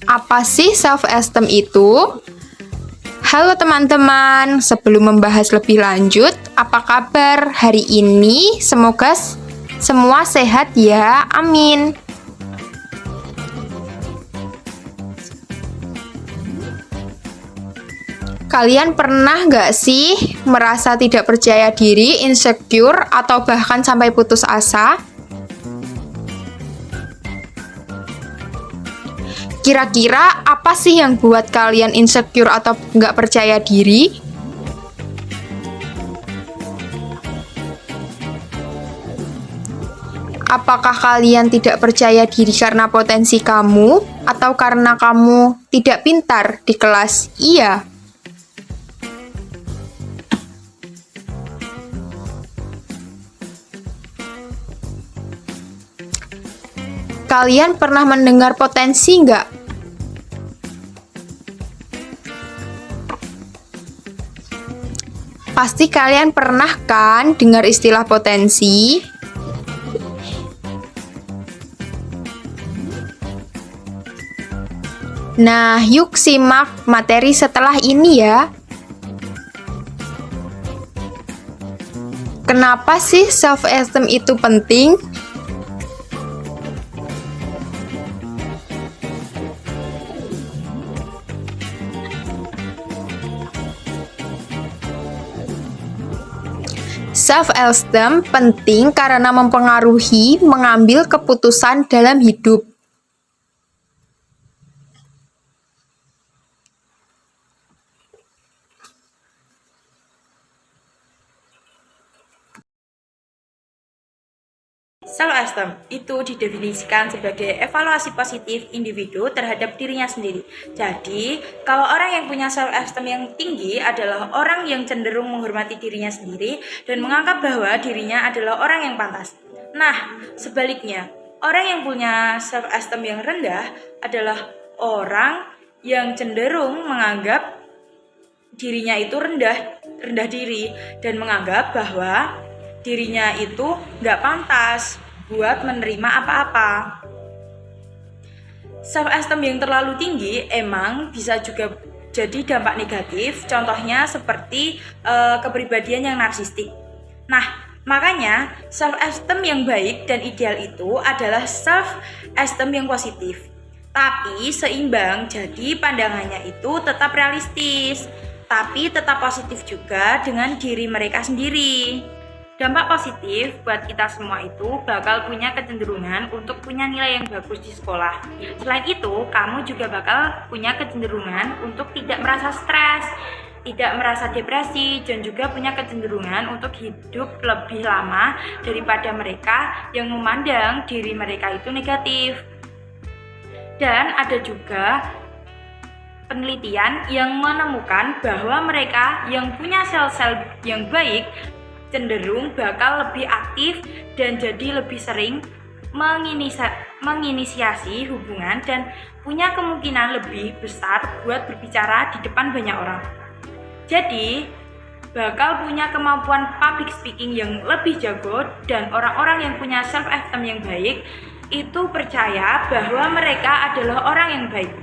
Apa sih self-esteem itu? Halo teman-teman, sebelum membahas lebih lanjut, apa kabar hari ini? Semoga semua sehat ya, amin. Kalian pernah nggak sih merasa tidak percaya diri, insecure, atau bahkan sampai putus asa? Kira-kira apa sih yang buat kalian insecure atau nggak percaya diri? Apakah kalian tidak percaya diri karena potensi kamu atau karena kamu tidak pintar di kelas? Iya. Kalian pernah mendengar potensi nggak? Pasti kalian pernah kan dengar istilah potensi? Nah, yuk simak materi setelah ini ya. Kenapa sih self-esteem itu penting? Self-esteem penting karena mempengaruhi mengambil keputusan dalam hidup. Self-esteem itu didefinisikan sebagai evaluasi positif individu terhadap dirinya sendiri. Jadi, kalau orang yang punya self-esteem yang tinggi adalah orang yang cenderung menghormati dirinya sendiri dan menganggap bahwa dirinya adalah orang yang pantas. Nah, sebaliknya, orang yang punya self-esteem yang rendah adalah orang yang cenderung menganggap dirinya itu rendah diri dan menganggap bahwa dirinya itu nggak pantas buat menerima apa-apa. Self-esteem yang terlalu tinggi emang bisa juga jadi dampak negatif, contohnya seperti kepribadian yang narsistik. Nah, makanya self-esteem yang baik dan ideal itu adalah self-esteem yang positif, tapi seimbang, jadi pandangannya itu tetap realistis, tapi tetap positif juga dengan diri mereka sendiri. Dampak positif buat kita semua itu bakal punya kecenderungan untuk punya nilai yang bagus di sekolah. Selain itu, kamu juga bakal punya kecenderungan untuk tidak merasa stres, tidak merasa depresi, dan juga punya kecenderungan untuk hidup lebih lama daripada mereka yang memandang diri mereka itu negatif. Dan ada juga penelitian yang menemukan bahwa mereka yang punya sel-sel yang baik cenderung bakal lebih aktif dan jadi lebih sering menginisiasi hubungan dan punya kemungkinan lebih besar buat berbicara di depan banyak orang. Jadi, bakal punya kemampuan public speaking yang lebih jago, dan orang-orang yang punya self-esteem yang baik itu percaya bahwa mereka adalah orang yang baik.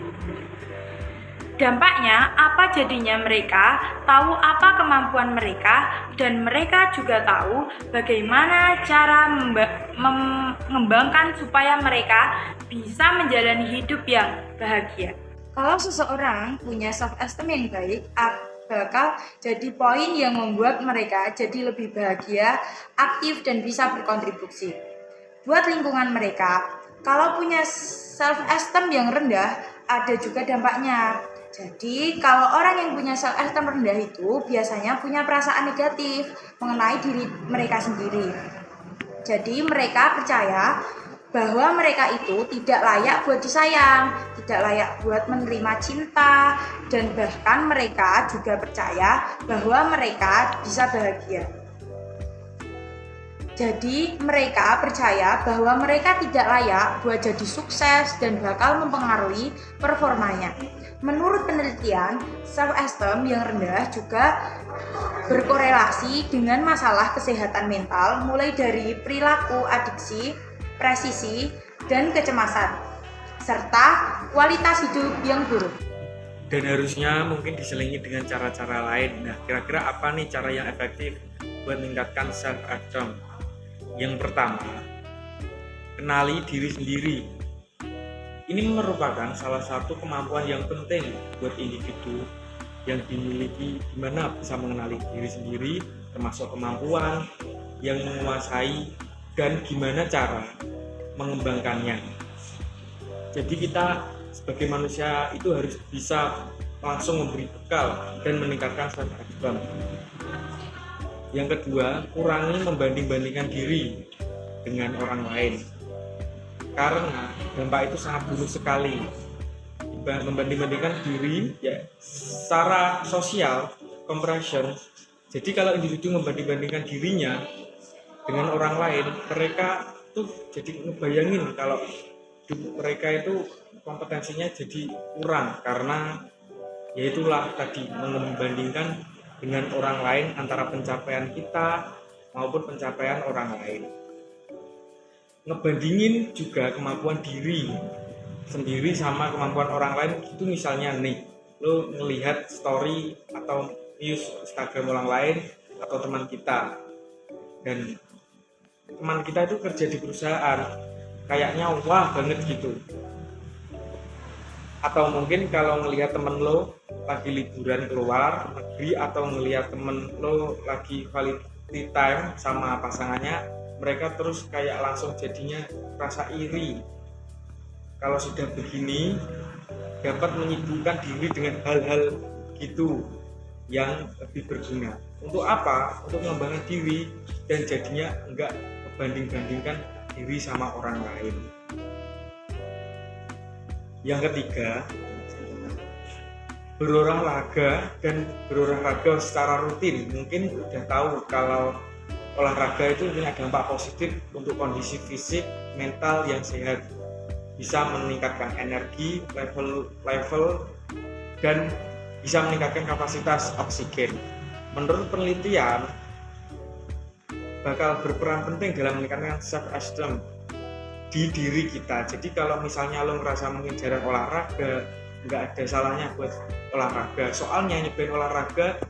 Dampaknya, apa jadinya mereka tahu apa kemampuan mereka dan mereka juga tahu bagaimana cara mengembangkan supaya mereka bisa menjalani hidup yang bahagia. Kalau seseorang punya self-esteem yang baik, bakal jadi poin yang membuat mereka jadi lebih bahagia, aktif, dan bisa berkontribusi buat lingkungan mereka. Kalau punya self-esteem yang rendah, ada juga dampaknya. Jadi, kalau orang yang punya self-esteem rendah itu biasanya punya perasaan negatif mengenai diri mereka sendiri. Jadi, mereka percaya bahwa mereka itu tidak layak buat disayang, tidak layak buat menerima cinta, dan bahkan mereka juga percaya bahwa mereka bisa bahagia. Jadi mereka percaya bahwa mereka tidak layak buat jadi sukses dan bakal mempengaruhi performanya. Menurut penelitian, self-esteem yang rendah juga berkorelasi dengan masalah kesehatan mental, mulai dari perilaku adiksi, presisi, dan kecemasan, serta kualitas hidup yang buruk. Dan harusnya mungkin diselingi dengan cara-cara lain. Nah, kira-kira apa nih cara yang efektif buat meningkatkan self-esteem? Yang pertama, kenali diri sendiri. Ini merupakan salah satu kemampuan yang penting buat individu yang dimiliki, dimana bisa mengenali diri sendiri, termasuk kemampuan yang menguasai dan gimana cara mengembangkannya. Jadi kita sebagai manusia itu harus bisa langsung memberi bekal dan meningkatkan self-esteem. Yang kedua, kurangi membanding-bandingkan diri dengan orang lain, karena dampak itu sangat buruk sekali. Membanding-bandingkan diri ya secara sosial, comparison. Jadi kalau individu membanding-bandingkan dirinya dengan orang lain, mereka tuh jadi ngebayangin kalau mereka itu kompetensinya jadi kurang, karena ya itulah tadi, membandingkan dengan orang lain antara pencapaian kita maupun pencapaian orang lain. Ngebandingin juga kemampuan diri sendiri sama kemampuan orang lain gitu. Misalnya nih, lo ngelihat story atau news Instagram orang lain atau teman kita, dan teman kita itu kerja di perusahaan kayaknya wah banget gitu. Atau mungkin kalau ngelihat temen lo lagi liburan keluar negeri, atau ngelihat temen lo lagi quality time sama pasangannya, mereka terus kayak langsung jadinya rasa iri. Kalau sudah begini, dapat menyibukkan diri dengan hal-hal gitu yang lebih berguna. Untuk apa? Untuk mengembangkan diri dan jadinya enggak membanding-bandingkan diri sama orang lain. Yang ketiga, berolahraga dan berolahraga secara rutin. Mungkin udah tahu kalau olahraga itu punya dampak positif untuk kondisi fisik, mental yang sehat. Bisa meningkatkan energi, level dan bisa meningkatkan kapasitas oksigen. Menurut penelitian, bakal berperan penting dalam meningkatkan self-esteem di diri kita. Jadi kalau misalnya lo merasa mungkin jarang olahraga, nggak ada salahnya buat olahraga. Soalnya nyobain olahraga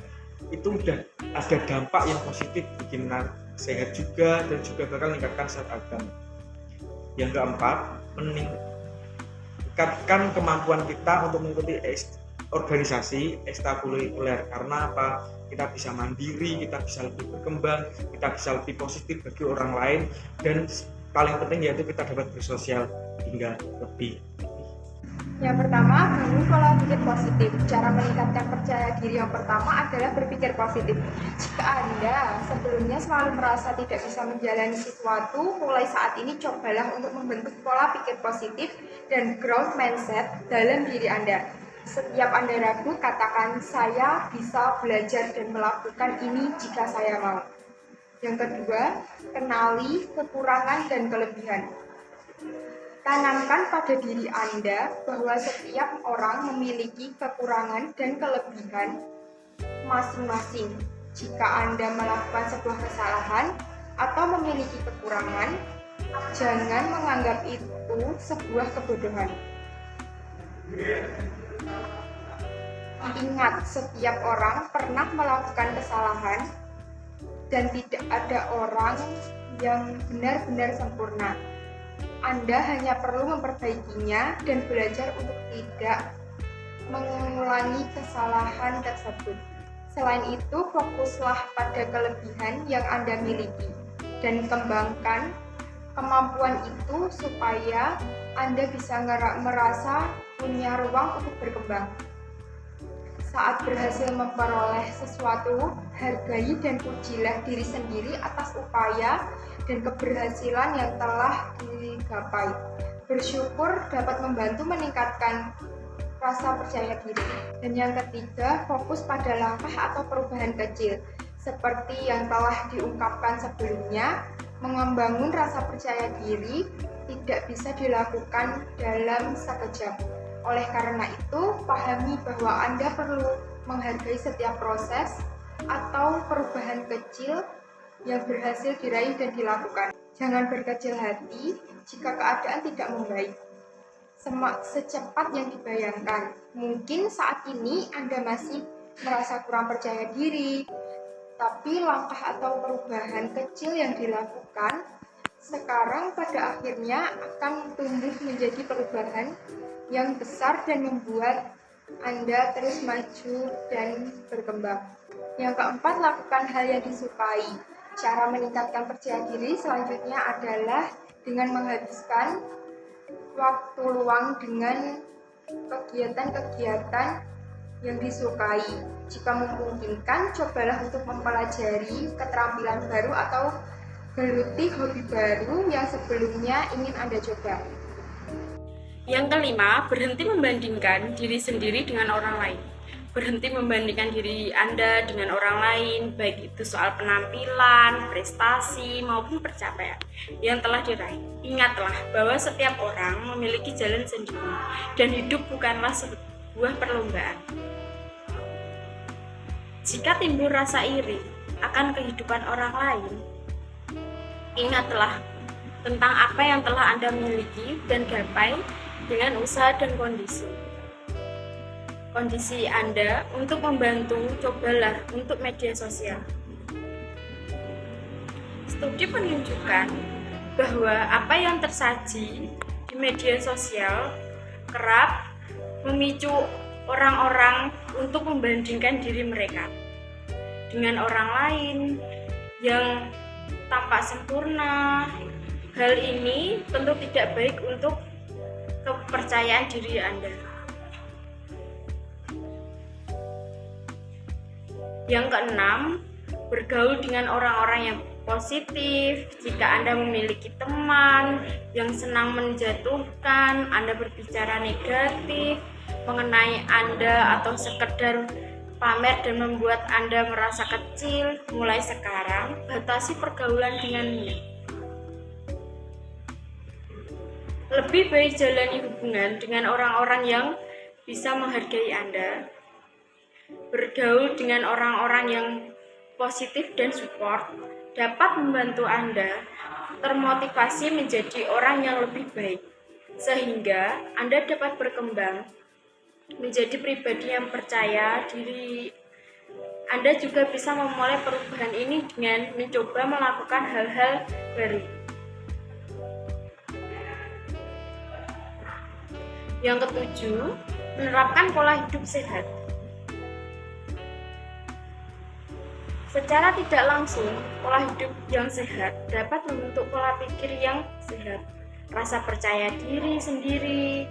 itu udah ada dampak yang positif, bikin sehat juga dan juga bakal meningkatkan self-esteem. Yang keempat, meningkatkan kemampuan kita untuk mengikuti organisasi ekstrakurikuler. Karena apa? Kita bisa mandiri, kita bisa lebih berkembang, kita bisa lebih positif bagi orang lain, dan paling penting yaitu kita dapat bersosial hingga lebih. Yang pertama, bangun pola pikir positif. Cara meningkatkan percaya diri yang pertama adalah berpikir positif. Jika Anda sebelumnya selalu merasa tidak bisa menjalani sesuatu, mulai saat ini cobalah untuk membentuk pola pikir positif dan growth mindset dalam diri Anda. Setiap Anda ragu, katakan, saya bisa belajar dan melakukan ini jika saya mau. Yang kedua, kenali kekurangan dan kelebihan. Tanamkan pada diri Anda bahwa setiap orang memiliki kekurangan dan kelebihan masing-masing. Jika Anda melakukan sebuah kesalahan atau memiliki kekurangan, jangan menganggap itu sebuah kebodohan. Ingat, setiap orang pernah melakukan kesalahan dan tidak ada orang yang benar-benar sempurna. Anda hanya perlu memperbaikinya dan belajar untuk tidak mengulangi kesalahan tersebut. Selain itu, fokuslah pada kelebihan yang Anda miliki dan kembangkan kemampuan itu supaya Anda bisa merasa punya ruang untuk berkembang. Saat berhasil memperoleh sesuatu, hargai dan pujilah diri sendiri atas upaya dan keberhasilan yang telah digapai. Bersyukur dapat membantu meningkatkan rasa percaya diri. Dan yang ketiga, fokus pada langkah atau perubahan kecil. Seperti yang telah diungkapkan sebelumnya, Membangun rasa percaya diri tidak bisa dilakukan dalam sekejap. Oleh karena itu, pahami bahwa Anda perlu menghargai setiap proses atau perubahan kecil yang berhasil diraih dan dilakukan. Jangan berkecil hati jika keadaan tidak membaik secepat yang dibayangkan. Mungkin saat ini Anda masih merasa kurang percaya diri, tapi langkah atau perubahan kecil yang dilakukan sekarang pada akhirnya akan tumbuh menjadi perubahan yang besar dan membuat Anda terus maju dan berkembang. Yang keempat, lakukan hal yang disukai. Cara meningkatkan percaya diri selanjutnya adalah dengan menghabiskan waktu luang dengan kegiatan-kegiatan yang disukai. Jika memungkinkan, cobalah untuk mempelajari keterampilan baru atau geluti hobi baru yang sebelumnya ingin Anda coba. Yang kelima, berhenti membandingkan diri sendiri dengan orang lain. Berhenti membandingkan diri Anda dengan orang lain, baik itu soal penampilan, prestasi, maupun pencapaian yang telah diraih. Ingatlah bahwa setiap orang memiliki jalan sendiri, dan hidup bukanlah sebuah perlombaan. Jika timbul rasa iri akan kehidupan orang lain, ingatlah tentang apa yang telah Anda miliki dan gapai dengan usaha dan kondisi Anda untuk membantu. Cobalah untuk media sosial. Studi menunjukkan bahwa apa yang tersaji di media sosial kerap memicu orang-orang untuk membandingkan diri mereka dengan orang lain yang tampak sempurna. Hal ini tentu tidak baik untuk kepercayaan diri Anda. Yang keenam, bergaul dengan orang-orang yang positif. Jika Anda memiliki teman yang senang menjatuhkan, Anda berbicara negatif mengenai Anda atau sekedar pamer dan membuat Anda merasa kecil, mulai sekarang batasi pergaulan dengannya. Lebih baik jalani hubungan dengan orang-orang yang bisa menghargai Anda. Bergaul dengan orang-orang yang positif dan support dapat membantu Anda termotivasi menjadi orang yang lebih baik, sehingga Anda dapat berkembang menjadi pribadi yang percaya diri. Anda juga bisa memulai perubahan ini dengan mencoba melakukan hal-hal baru. Yang ketujuh, menerapkan pola hidup sehat. Secara tidak langsung, pola hidup yang sehat dapat membentuk pola pikir yang sehat. Rasa percaya diri sendiri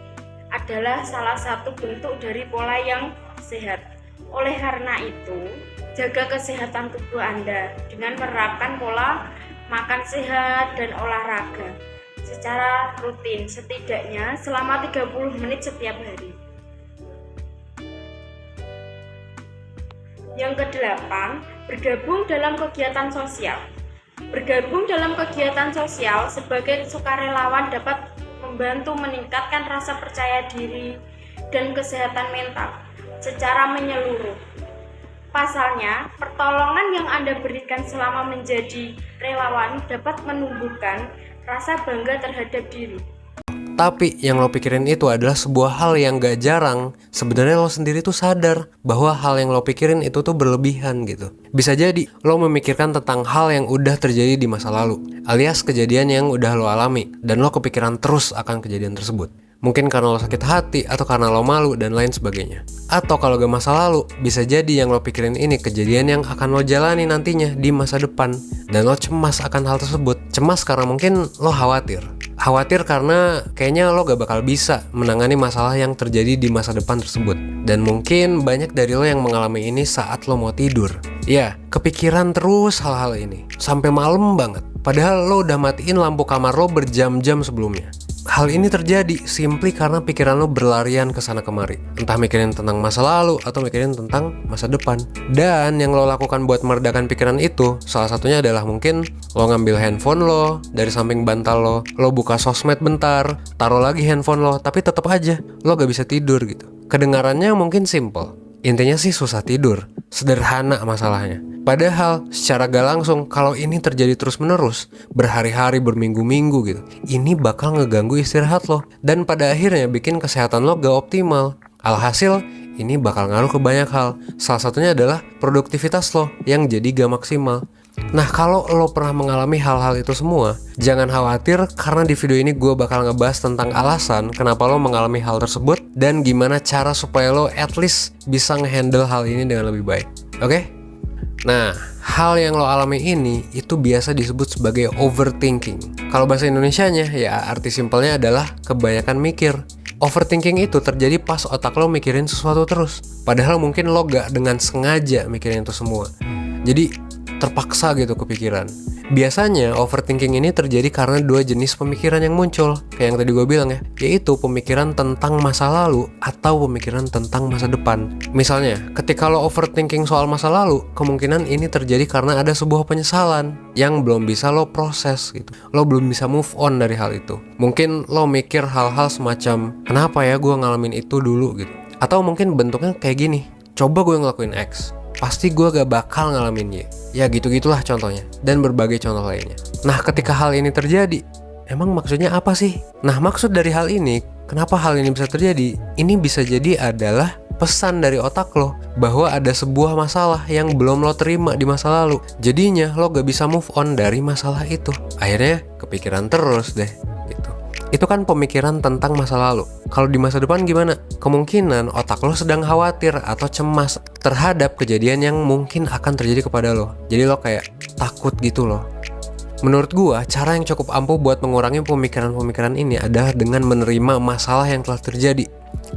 adalah salah satu bentuk dari pola yang sehat. Oleh karena itu, jaga kesehatan tubuh Anda dengan menerapkan pola makan sehat dan olahraga secara rutin, setidaknya selama 30 menit setiap hari. Yang kedelapan, bergabung dalam kegiatan sosial. Bergabung dalam kegiatan sosial sebagai sukarelawan dapat membantu meningkatkan rasa percaya diri dan kesehatan mental secara menyeluruh. Pasalnya, pertolongan yang Anda berikan selama menjadi relawan dapat menumbuhkan rasa bangga terhadap diri. Tapi yang lo pikirin itu adalah sebuah hal yang gak jarang. Sebenarnya lo sendiri tuh sadar bahwa hal yang lo pikirin itu tuh berlebihan gitu. Bisa jadi lo memikirkan tentang hal yang udah terjadi di masa lalu, alias kejadian yang udah lo alami, dan lo kepikiran terus akan kejadian tersebut. Mungkin karena lo sakit hati, atau karena lo malu, dan lain sebagainya. Atau kalau gak masa lalu, bisa jadi yang lo pikirin ini kejadian yang akan lo jalani nantinya di masa depan. Dan lo cemas akan hal tersebut. Cemas karena mungkin lo khawatir. Khawatir karena kayaknya lo gak bakal bisa menangani masalah yang terjadi di masa depan tersebut. Dan mungkin banyak dari lo yang mengalami ini saat lo mau tidur. Ya, kepikiran terus hal-hal ini sampai malam banget. Padahal lo udah matiin lampu kamar lo berjam-jam sebelumnya. hal ini terjadi simply karena pikiran lo berlarian ke sana kemari. Entah mikirin tentang masa lalu atau mikirin tentang masa depan. Dan yang lo lakukan buat meredakan pikiran itu, salah satunya adalah mungkin lo ngambil handphone lo dari samping bantal lo buka sosmed bentar, taruh lagi handphone lo, tapi tetap aja lo gak bisa tidur gitu. Kedengarannya mungkin simple, intinya sih susah tidur, sederhana masalahnya. Padahal secara gak langsung kalau ini terjadi terus-menerus, berhari-hari, berminggu-minggu gitu, ini bakal ngeganggu istirahat lo, dan pada akhirnya bikin kesehatan lo gak optimal. Alhasil, ini bakal ngaruh ke banyak hal. Salah satunya adalah produktivitas lo yang jadi gak maksimal. Nah, kalau lo pernah mengalami hal-hal itu semua, jangan khawatir karena di video ini gue bakal ngebahas tentang alasan kenapa lo mengalami hal tersebut dan gimana cara supaya lo at least bisa ngehandle hal ini dengan lebih baik. Oke? Nah, hal yang lo alami ini itu biasa disebut sebagai overthinking. Kalau bahasa Indonesianya, ya arti simpelnya adalah kebanyakan mikir. Overthinking itu terjadi pas otak lo mikirin sesuatu terus. Padahal mungkin lo gak dengan sengaja mikirin itu semua. Jadi terpaksa gitu kepikiran. Biasanya overthinking ini terjadi karena dua jenis pemikiran yang muncul, kayak yang tadi gue bilang ya, yaitu pemikiran tentang masa lalu atau pemikiran tentang masa depan. Misalnya, ketika lo overthinking soal masa lalu, kemungkinan ini terjadi karena ada sebuah penyesalan yang belum bisa lo proses gitu. Lo belum bisa move on dari hal itu. Mungkin lo mikir hal-hal semacam, kenapa ya gue ngalamin itu dulu gitu. Atau mungkin bentuknya kayak gini, coba gue ngelakuin X, pasti gue gak bakal ngalamin Y. Ya gitu-gitulah contohnya, dan berbagai contoh lainnya. Nah, ketika hal ini terjadi, emang maksudnya apa sih? Nah, maksud dari hal ini, kenapa hal ini bisa terjadi? Ini bisa jadi adalah pesan dari otak lo bahwa ada sebuah masalah yang belum lo terima di masa lalu. Jadinya lo gak bisa move on dari masalah itu. Akhirnya kepikiran terus deh gitu. Itu kan pemikiran tentang masa lalu. Kalau di masa depan gimana? Kemungkinan otak lo sedang khawatir atau cemas terhadap kejadian yang mungkin akan terjadi kepada lo. Jadi lo kayak takut gitu loh. Menurut gua, cara yang cukup ampuh buat mengurangi pemikiran-pemikiran ini adalah dengan menerima masalah yang telah terjadi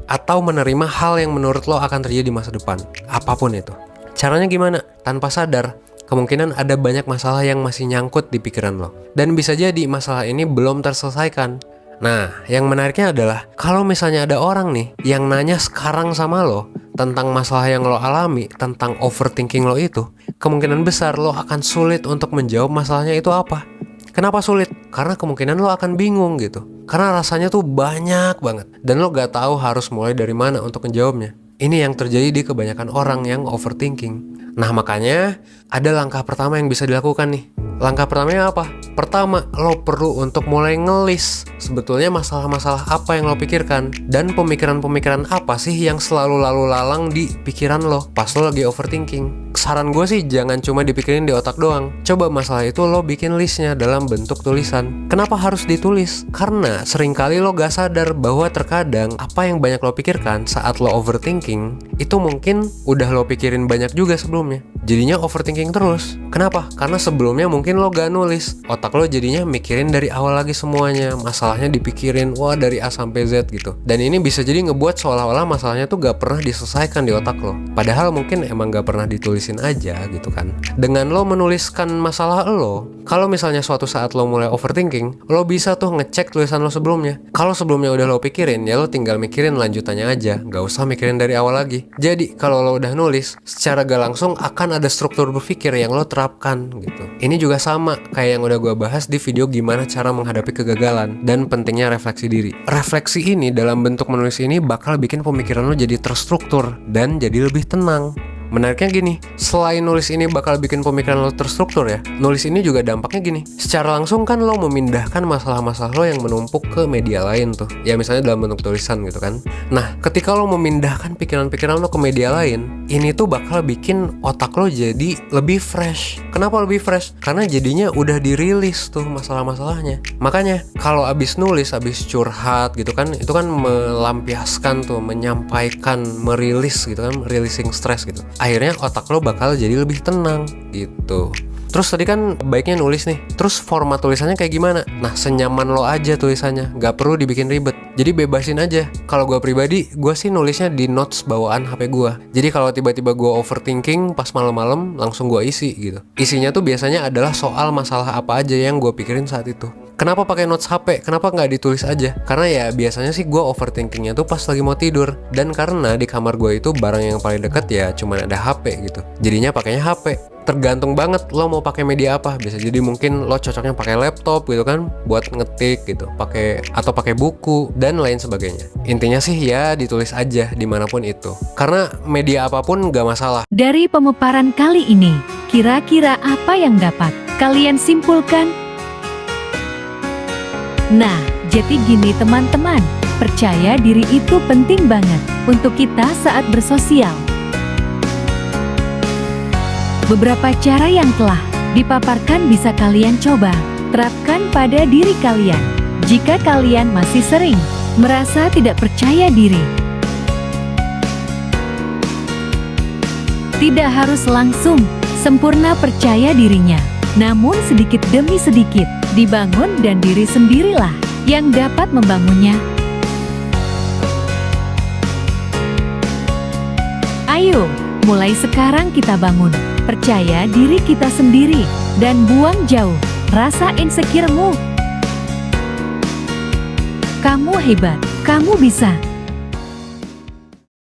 atau menerima hal yang menurut lo akan terjadi di masa depan, apapun itu. Caranya gimana? Tanpa sadar, kemungkinan ada banyak masalah yang masih nyangkut di pikiran lo. Dan bisa jadi masalah ini belum terselesaikan. Nah, yang menariknya adalah kalau misalnya ada orang nih yang nanya sekarang sama lo tentang masalah yang lo alami, tentang overthinking lo itu, kemungkinan besar lo akan sulit untuk menjawab masalahnya itu apa. Kenapa sulit? Karena kemungkinan lo akan bingung gitu. Karena rasanya tuh banyak banget dan lo gak tahu harus mulai dari mana untuk menjawabnya. Ini yang terjadi di kebanyakan orang yang overthinking. Nah, makanya ada langkah pertama yang bisa dilakukan nih. Langkah pertamanya apa? Pertama, lo perlu untuk mulai ngelis sebetulnya masalah-masalah apa yang lo pikirkan dan pemikiran-pemikiran apa sih yang selalu lalu lalang di pikiran lo pas lo lagi overthinking. Saran gue sih jangan cuma dipikirin di otak doang. Coba masalah itu lo bikin listnya dalam bentuk tulisan. Kenapa harus ditulis? Karena seringkali lo gak sadar bahwa terkadang apa yang banyak lo pikirkan saat lo overthinking itu mungkin udah lo pikirin banyak juga sebelumnya. Jadinya overthinking terus. Kenapa? Karena sebelumnya mungkin lo gak nulis. Otak lo jadinya mikirin dari awal lagi semuanya. Masalahnya dipikirin, wah dari A sampai Z gitu. Dan ini bisa jadi ngebuat seolah-olah masalahnya tuh gak pernah diselesaikan di otak lo. Padahal mungkin emang gak pernah ditulisin aja gitu kan. Dengan lo menuliskan masalah lo, kalau misalnya suatu saat lo mulai overthinking, lo bisa tuh ngecek tulisan lo sebelumnya. Kalau sebelumnya udah lo pikirin, ya lo tinggal mikirin lanjutannya aja. Gak usah mikirin dari awal lagi. Jadi kalau lo udah nulis, secara gak langsung akan ada struktur berpikir yang lo terapkan gitu. Ini juga sama kayak yang udah gue bahas di video gimana cara menghadapi kegagalan dan pentingnya refleksi diri. Refleksi ini dalam bentuk menulis ini bakal bikin pemikiran lo jadi terstruktur dan jadi lebih tenang. Menariknya gini, selain nulis ini bakal bikin pemikiran lo terstruktur ya, nulis ini juga dampaknya gini. Secara langsung kan lo memindahkan masalah-masalah lo yang menumpuk ke media lain tuh. Ya misalnya dalam bentuk tulisan gitu kan. Nah, ketika lo memindahkan pikiran-pikiran lo ke media lain, ini tuh bakal bikin otak lo jadi lebih fresh. Kenapa lebih fresh? Karena jadinya udah dirilis tuh masalah-masalahnya. Makanya kalau abis nulis, abis curhat gitu kan, itu kan melampiaskan tuh, menyampaikan, merilis gitu kan, releasing stress gitu. Akhirnya otak lo bakal jadi lebih tenang gitu. Terus tadi kan baiknya nulis nih. Terus format tulisannya kayak gimana? Nah, senyaman lo aja tulisannya, gak perlu dibikin ribet. Jadi bebasin aja. Kalau gue pribadi, gue sih nulisnya di notes bawaan HP gue. Jadi kalau tiba-tiba gue overthinking pas malam-malam, langsung gue isi gitu. Isinya tuh biasanya adalah soal masalah apa aja yang gue pikirin saat itu. Kenapa pakai notes HP? Kenapa nggak ditulis aja? Karena ya biasanya sih gue overthinkingnya tuh pas lagi mau tidur. Dan karena di kamar gue itu barang yang paling deket ya cuman ada HP gitu. Jadinya pakainya HP. Tergantung banget lo mau pakai media apa. Bisa jadi mungkin lo cocoknya pakai laptop gitu kan, buat ngetik gitu, atau pakai buku dan lain sebagainya. Intinya sih ya ditulis aja dimanapun itu. Karena media apapun nggak masalah. Dari pemaparan kali ini, kira-kira apa yang dapat kalian simpulkan? Nah, jadi gini teman-teman, percaya diri itu penting banget untuk kita saat bersosial. Beberapa cara yang telah dipaparkan bisa kalian coba terapkan pada diri kalian. Jika kalian masih sering merasa tidak percaya diri, tidak harus langsung sempurna percaya dirinya, namun sedikit demi sedikit dibangun dan diri sendirilah yang dapat membangunnya. Ayo, mulai sekarang kita bangun percaya diri kita sendiri dan buang jauh rasa insecure-mu. Kamu hebat, kamu bisa.